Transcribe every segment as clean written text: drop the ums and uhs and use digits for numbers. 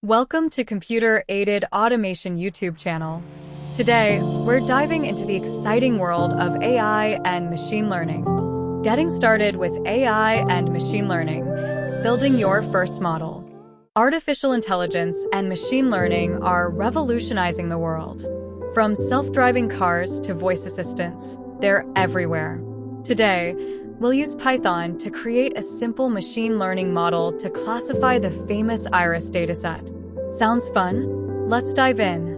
Welcome to Computer-Aided Automation YouTube channel. Today, we're diving into the exciting world of AI and machine learning. Getting started with AI and machine learning, building your first model. Artificial intelligence and machine learning are revolutionizing the world. From self-driving cars to voice assistants, they're everywhere. Today, we'll use Python to create a simple machine learning model to classify the famous iris dataset. Sounds fun? Let's dive in.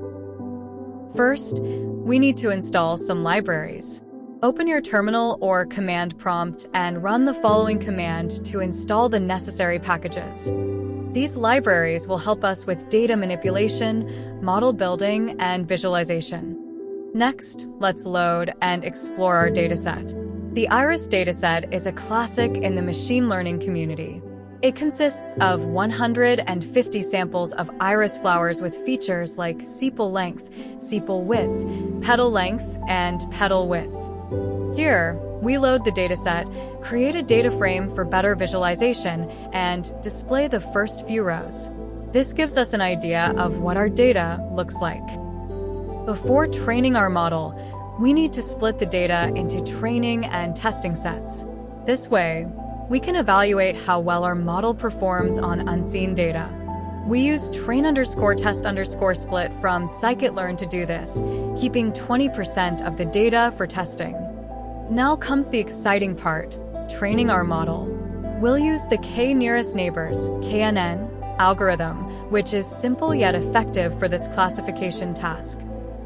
First, we need to install some libraries. Open your terminal or command prompt and run the following command to install the necessary packages. These libraries will help us with data manipulation, model building, and visualization. Next, let's load and explore our dataset. The iris dataset is a classic in the machine learning community. It consists of 150 samples of iris flowers with features like sepal length, sepal width, petal length, and petal width. Here, we load the dataset, create a data frame for better visualization, and display the first few rows. This gives us an idea of what our data looks like. Before training our model, we need to split the data into training and testing sets. This way, we can evaluate how well our model performs on unseen data. We use train_test_split from scikit-learn to do this, keeping 20% of the data for testing. Now comes the exciting part, training our model. We'll use the k-nearest neighbors, KNN, algorithm, which is simple yet effective for this classification task.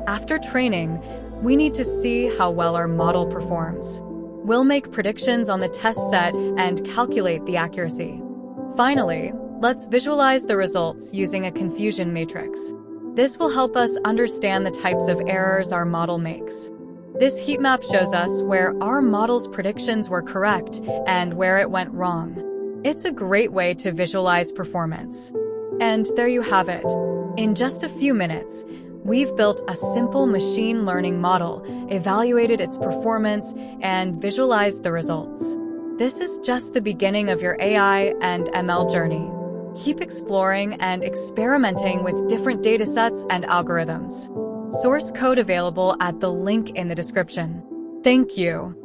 After training, we need to see how well our model performs. We'll make predictions on the test set and calculate the accuracy. Finally, let's visualize the results using a confusion matrix. This will help us understand the types of errors our model makes. This heat map shows us where our model's predictions were correct and where it went wrong. It's a great way to visualize performance. And there you have it. In just a few minutes, we've built a simple machine learning model, evaluated its performance, and visualized the results. This is just the beginning of your AI and ML journey. Keep exploring and experimenting with different datasets and algorithms. Source code available at the link in the description. Thank you.